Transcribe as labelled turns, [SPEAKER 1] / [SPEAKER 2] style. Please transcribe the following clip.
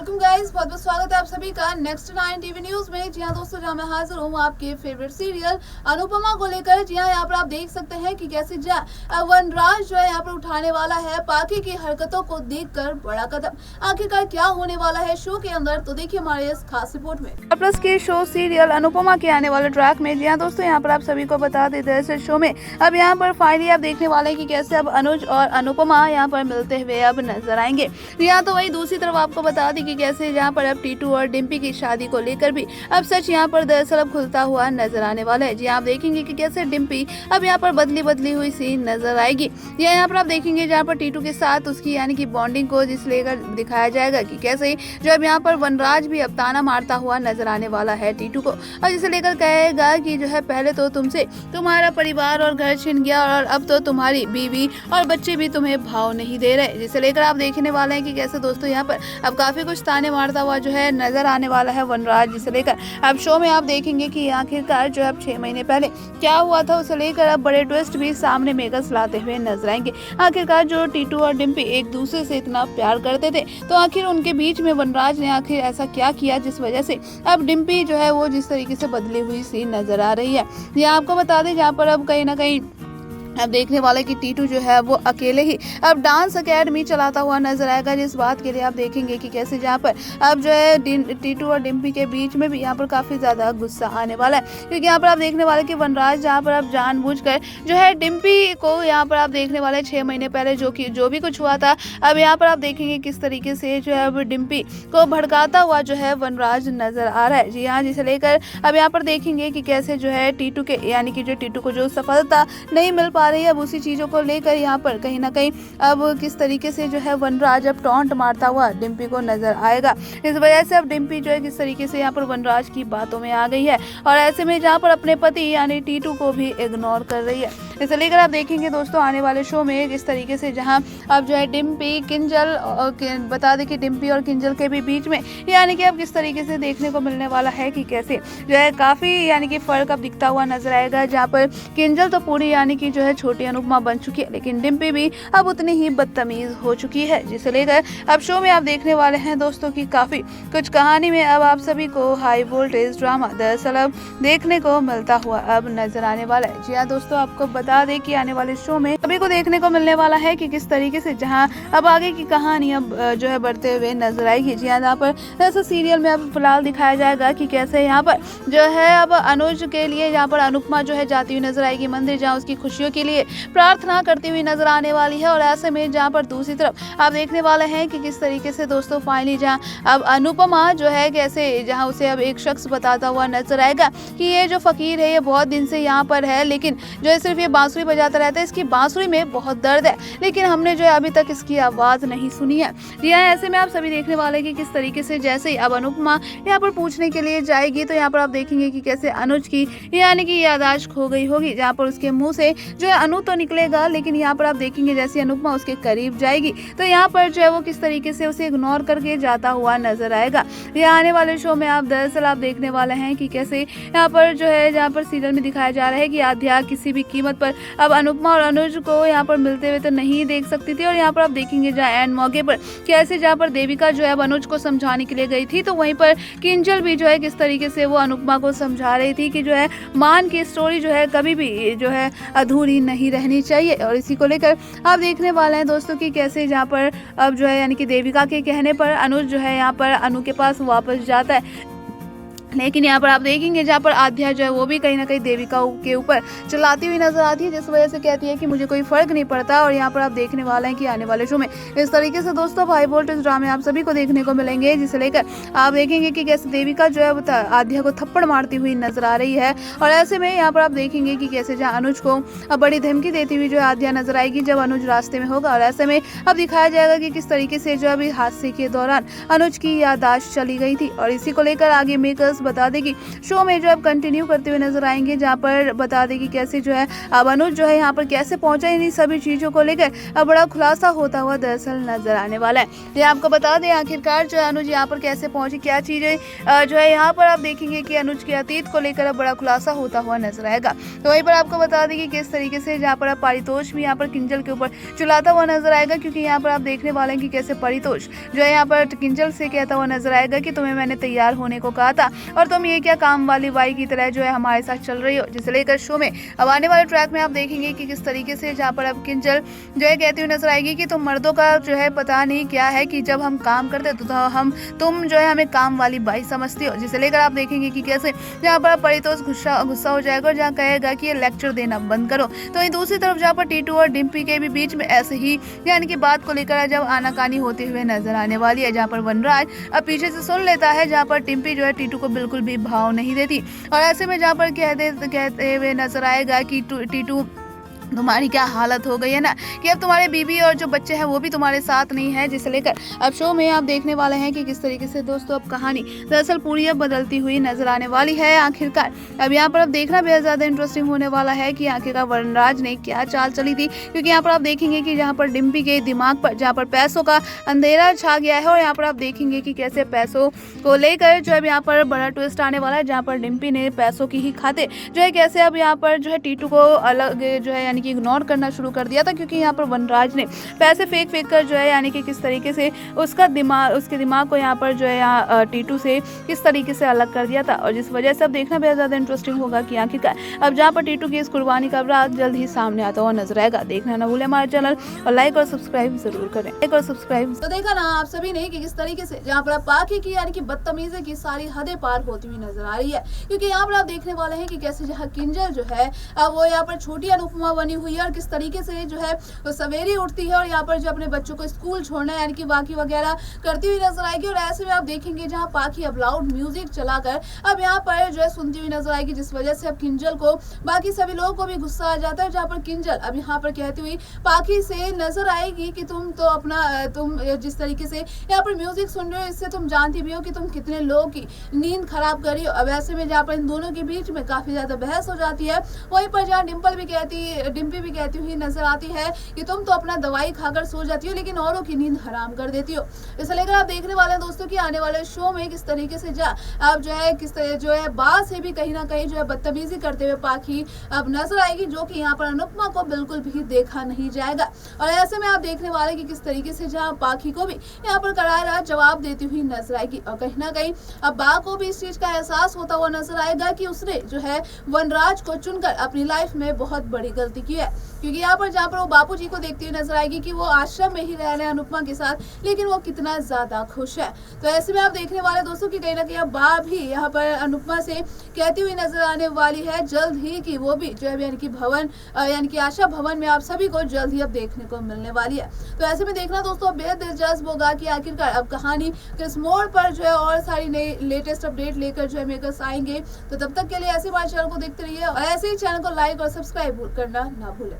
[SPEAKER 1] Welcome guys, बहुत बहुत स्वागत है आप सभी का नेक्स्ट 9 टीवी न्यूज में। जी हाँ दोस्तों, जहाँ मैं हाजिर हूँ आपके फेवरेट सीरियल अनुपमा को लेकर। जी हाँ, यहाँ पर आप देख सकते हैं कि कैसे वनराज जो है यहाँ पर उठाने वाला है पाखी की हरकतों को देखकर बड़ा कदम। आखिरकार क्या होने वाला है शो के अंदर, तो देखिए हमारे इस खास रिपोर्ट में। प्लस के शो सीरियल अनुपमा के आने वाले ट्रैक में। जी हाँ दोस्तों, यहाँ पर आप सभी को बता देते हैं इस शो में अब यहाँ पर फाइनली आप देखने वाले हैं कि कैसे अब अनुज और अनुपमा यहाँ पर मिलते हुए अब नजर आएंगे। यहाँ तो वही दूसरी तरफ आपको बता दी कि कैसे यहाँ पर अब टीटू और डिम्पी की शादी को लेकर भी अब सच यहाँ पर दरअसल अब खुलता हुआ नजर आने वाला है। जी आप देखेंगे कि कैसे डिम्पी अब यहाँ पर बदली हुई सीन नजर आएगी। या यहाँ पर आप देखेंगे जहाँ पर टीटू के साथ उसकी यानी कि बॉन्डिंग को जिस लेकर दिखाया जाएगा कि कैसे जो अब यहाँ पर वनराज भी अब ताना मारता हुआ नजर आने वाला है टीटू को, और जिसे लेकर कहेगा कि जो है पहले तो तुमसे तुम्हारा परिवार और घर छिन गया और अब तो तुम्हारी बीवी और बच्चे भी तुम्हें भाव नहीं दे रहे। जिसे लेकर आप देखने वाले हैं कि कैसे दोस्तों यहाँ पर अब काफी कुछ ताने मारता हुआ जो है नजर आने वाला है वनराज। जिसे लेकर अब शो में आप देखेंगे कि आखिरकार जो अब 6 महीने पहले क्या हुआ था उसे लेकर अब बड़े ट्विस्ट भी सामने मेकर्स लाते हुए नजर आएंगे। आखिरकार जो टीटू और डिम्पी एक दूसरे से इतना प्यार करते थे, तो आखिर उनके बीच में वनराज ने आखिर ऐसा क्या किया जिस वजह से अब डिम्पी जो है वो जिस तरीके से बदली हुई सी नजर आ रही है। ये आपको बता दें जहाँ पर अब कहीं ना कहीं अब देखने वाले कि टीटू जो है वो अकेले ही अब डांस एकेडमी चलाता हुआ नजर आएगा, जिस बात के लिए आप देखेंगे कि कैसे जहाँ पर अब जो है टीटू और डिम्पी के बीच में भी यहाँ पर काफी ज्यादा गुस्सा आने वाला है। क्योंकि यहाँ पर आप देखने वाले कि वनराज जहाँ पर अब जानबूझकर जो है डिम्पी को यहाँ पर आप देखने वाले 6 महीने पहले जो भी कुछ हुआ था, अब यहाँ पर आप देखेंगे किस तरीके से जो है अब डिम्पी को भड़काता हुआ जो है वनराज नजर आ रहा है। जी हाँ, जिसे लेकर अब यहाँ पर देखेंगे कि कैसे जो है टीटू के यानी कि जो टीटू को जो सफलता नहीं मिल पा रही है, अब उसी चीजों को लेकर यहाँ पर कहीं ना कहीं अब किस तरीके से जो है वनराज अब टॉन्ट मारता हुआ डिम्पी को नजर आएगा। इस वजह से अब डिम्पी जो है किस तरीके से यहाँ पर वनराज की बातों में आ गई है और ऐसे में जहाँ पर अपने पति यानी टीटू को भी इग्नोर कर रही है। इसे लेकर आप देखेंगे दोस्तों आने वाले शो में जिस तरीके से जहाँ अब जो है डिम्पी किंजल बता दें कि डिम्पी और किंजल के भी बीच में यानी कि अब किस तरीके से देखने को मिलने वाला है कि कैसे जो है काफी यानी कि फर्क अब दिखता हुआ नजर आएगा। जहाँ पर किंजल तो पूरी यानी कि जो है छोटी अनुपमा बन चुकी है, लेकिन डिम्पी भी अब उतनी ही बदतमीज हो चुकी है। जिसे लेकर अब शो में आप देखने वाले हैं दोस्तों की काफी कुछ कहानी में अब आप सभी को हाई वोल्टेज ड्रामा दरअसल अब देखने को मिलता हुआ अब नजर आने वाला है। जी हाँ दोस्तों, आपको बता दें कि आने वाले शो में सभी को देखने को मिलने वाला है कि किस तरीके से जहाँ अब आगे की कहानी अब जो है बढ़ते हुए नजर आएगी। जी हाँ, यहाँ पर दरअसल सीरियल में अब फिलहाल दिखाया जाएगा कि कैसे यहाँ पर जो है अब अनुज के लिए यहाँ पर अनुपमा जो है जाती हुई नजर आएगी मंदिर, जहाँ उसकी खुशियों के लिए प्रार्थना करती हुई नजर आने वाली है। और ऐसे में जहाँ पर दूसरी तरफ आप देखने वाले हैं कि किस तरीके से दोस्तों फाइनली जहाँ अब अनुपमा जो है कैसे जहाँ उसे अब एक शख्स बताता हुआ नजर आएगा कि ये जो फकीर है ये बहुत दिन से यहाँ पर है, लेकिन जो है सिर्फ ये बांसुरी बजाता रहता है, इसकी बांसुरी में बहुत दर्द है, लेकिन हमने जो है अभी तक इसकी आवाज नहीं सुनी है। जी हाँ, ऐसे में आप सभी देखने वाले कि किस तरीके से जैसे ही अब अनुपमा यहाँ पर पूछने के लिए जाएगी, तो यहाँ पर आप देखेंगे कि कैसे अनुज की यानी कि याददाश्त खो गई होगी, जहाँ पर उसके मुंह से जो है अनु तो निकलेगा, लेकिन यहाँ पर आप देखेंगे जैसे अनुपमा उसके करीब जाएगी तो यहाँ पर जो है वो किस तरीके से उसे इग्नोर करके जाता हुआ नजर आएगा। यहाँ आने वाले शो में आप दरअसल आप देखने वाले हैं कि कैसे यहाँ पर जो है जहाँ पर सीरियल में दिखाया जा रहा है कि आध्या किसी भी कीमत पर अब अनुपमा और अनुज को यहाँ पर मिलते हुए तो नहीं देख सकती थी। और यहाँ पर आप देखेंगे जहाँ एंड मौके पर कैसे जहाँ पर देविका जो है अनुज को समझाने के लिए गई थी, तो वहीं पर किंजल भी जो है किस तरीके से वो अनुपमा को समझा रही थी कि जो है मान की स्टोरी जो है कभी भी जो है अधूरी नहीं रहनी चाहिए। और इसी को लेकर आप देखने वाले हैं दोस्तों कि कैसे जहाँ पर अब जो है यानी कि देविका के कहने पर अनुज जो है यहाँ पर अनु के पास वापस जाता है, लेकिन यहाँ पर आप देखेंगे जहाँ पर आध्या जो है वो भी कहीं ना कहीं देविका के ऊपर चलाती हुई नजर आती है, जिस वजह से कहती है कि मुझे कोई फर्क नहीं पड़ता। और यहाँ पर आप देखने वाले हैं कि आने वाले शो में इस तरीके से दोस्तों हाई वोल्टेज ड्रामे आप सभी को देखने को मिलेंगे, जिसे लेकर आप देखेंगे कि कैसे देविका जो है आध्या को थप्पड़ मारती हुई नजर आ रही है। और ऐसे में यहाँ पर आप देखेंगे कि कैसे जहाँ अनुज को बड़ी धमकी देती हुई जो आध्या नजर आएगी जब अनुज रास्ते में होगा। और ऐसे में अब दिखाया जाएगा कि किस तरीके से जो अभी हादसे के दौरान अनुज की याददाश्त चली गई थी। और इसी को लेकर आगे मेकर्स बता दें कि शो में जो है कंटिन्यू करते हुए नजर आएंगे, जहाँ पर बता दें कि कैसे जो है अब अनुज जो है यहाँ पर कैसे पहुंचा, इन सभी चीजों को लेकर अब बड़ा खुलासा होता हुआ दरअसल नजर आने वाला है। ये आपको बता दें आखिरकार जो है अनुज यहाँ पर कैसे पहुंची, क्या चीजें जो है यहाँ पर आप देखेंगे कि अनुज के अतीत को लेकर अब बड़ा खुलासा होता हुआ नजर आएगा। तो वहीं पर आपको बता दें कि किस तरीके से जहाँ पर अब पारितोष भी यहाँ पर किंजल के ऊपर चुलाता हुआ नजर आएगा, क्योंकि यहाँ पर आप देखने वाले हैं कि कैसे पारितोष जो है यहाँ पर किंजल से कहता हुआ नजर आएगा कि तुम्हें मैंने तैयार होने को कहा था और तुम ये क्या काम वाली बाई की तरह जो है हमारे साथ चल रही हो, जिसे लेकर शो में अब आने वाले ट्रैक में आप देखेंगे कि किस तरीके से जहाँ पर अब किंजल जो है कहती हुई नजर आएगी कि तुम मर्दों का जो है पता नहीं क्या है कि जब हम काम करते तो तुम जो है हमें काम वाली बाई समझती हो, जिसे लेकर आप देखेंगे कि कैसे जहाँ पर पारितोष गुस्सा हो जाएगा और जहाँ कहेगा कि ये लेक्चर देना बंद करो। तो वहीं दूसरी तरफ जहाँ पर टीटू और डिम्पी के भी बीच में ऐसे ही यानी कि बात को लेकर जब आनाकानी होते हुए नजर आने वाली है, जहाँ पर वनराज अब पीछे से सुन लेता है, जहाँ पर डिम्पी जो है टीटू को बिल्कुल भी भाव नहीं देती और ऐसे में जहाँ पर कहते हुए नजर आएगा कि टीटू तुम्हारी क्या हालत हो गई है ना कि अब तुम्हारे बीबी और जो बच्चे हैं वो भी तुम्हारे साथ नहीं है, जिसे लेकर अब शो में आप देखने वाले हैं कि किस तरीके से दोस्तों अब कहानी दरअसल पूरी अब बदलती हुई नजर आने वाली है। आखिरकार अब यहाँ पर अब देखना बेहद ज्यादा इंटरेस्टिंग होने वाला है कि आखिरकार वनराज ने क्या चाल चली थी, क्योंकि यहाँ पर आप देखेंगे कि जहाँ पर डिम्पी के दिमाग पर जहाँ पर पैसों का अंधेरा छा गया है और यहाँ पर आप देखेंगे कि कैसे पैसों को लेकर जो है यहाँ पर बड़ा ट्विस्ट आने वाला है, जहाँ पर डिम्पी ने पैसों की ही खाते जो है कैसे अब यहाँ पर जो है टीटू को अलग जो है यानी कि इग्नोर करना शुरू कर दिया था, क्योंकि यहाँ पर वनराज ने पैसे फेंक कर जो है यानी कि किस तरीके से उसके दिमाग को यहाँ पर जो है यहाँ टीटू से किस तरीके से अलग कर दिया था, और जिस वजह से अब देखना बेहद ज्यादा इंटरेस्टिंग होगा कि आखिरकार अब जहाँ पर टीटू की इस कुर्बानी का राज जल्द ही सामने आता हुआ नजर आएगा। देखना ना भूले हमारे चैनल और लाइक और सब्सक्राइब जरूर करें। तो देखा ना आप सभी ने कि किस तरीके से जहाँ पर पाखी की यानी कि बदतमीजी की सारी हदें पार होती हुई नजर आ रही है, क्योंकि यहाँ पर आप देखने वाले हैं कि कैसे जहाँ किंजल जो है वो यहाँ पर छोटी अनुपमा बनी हुई है और किस तरीके से जो है वो सवेरे उठती है और यहाँ पर जो अपने बच्चों को स्कूल छोड़ना है यानी कि बाकी वगैरह करती हुई नजर आएगी। और ऐसे में आप देखेंगे जहाँ पाखी अब लाउड म्यूजिक चलाकर अब यहाँ पर जो है सुनती हुई नजर आएगी, जिस वजह से अब किंजल को बाकी सभी लोगों को भी गुस्सा आ जाता है, जहाँ पर किंजल अब यहाँ पर कहती हुई पाखी से नजर आएगी कि तुम जिस तरीके से यहाँ पर म्यूजिक सुन रहे हो इससे तुम जानती भी हो कि तुम कितने लोगों की नींद खराब कर रही हो। अब ऐसे में जहाँ पर इन दोनों के बीच में काफी ज्यादा बहस हो जाती है, वहीं पर जहाँ डिम्पी भी कहती हुई नजर आती है कि तुम तो अपना दवाई खाकर सो जाती हो लेकिन औरों की नींद हराम कर देती हो। इसे लेकर आप देखने वाले हैं दोस्तों कि आने वाले शो में किस तरीके से अब जो है किस तरह जो है बात से भी कहीं ना कहीं जो है बदतमीजी करते हुए पाखी अब नजर आएगी, जो कि यहाँ पर अनुपमा को बिल्कुल भी देखा नहीं जाएगा। और ऐसे में आप देखने वाले कि किस तरीके से जहाँ पाखी को भी यहाँ पर करारा जवाब देती हुई नजर आएगी, और कहीं ना कहीं अब बा को भी इस चीज का एहसास होता हुआ नजर आएगा कि उसने जो है वनराज को चुनकर अपनी लाइफ में बहुत बड़ी गलती की है, क्योंकि यहाँ पर जहाँ पर वो बापू जी को देखती हुई नजर आएगी कि वो आश्रम में ही रह रहे हैं अनुपमा के साथ, लेकिन वो कितना ज्यादा खुश है। तो ऐसे में आप देखने वाले दोस्तों की कहीं ना कहीं बा भी यहाँ पर अनुपमा से कहती हुई नजर आने वाली है जल्द ही कि वो भी जो है यानी कि भवन यानी कि आशा भवन में आप सभी को जल्द ही अब देखने को मिलने वाली है। तो ऐसे में देखना दोस्तों बेहद दिलचस्प होगा कि आखिरकार अब कहानी किस मोड़ पर जो है और सारी नई लेटेस्ट अपडेट लेकर जो है मेकर्स आएंगे। तो तब तक के लिए ऐसे हमारे चैनल को देखते रहिए और ऐसे ही चैनल को लाइक और सब्सक्राइब करना ना भूलें।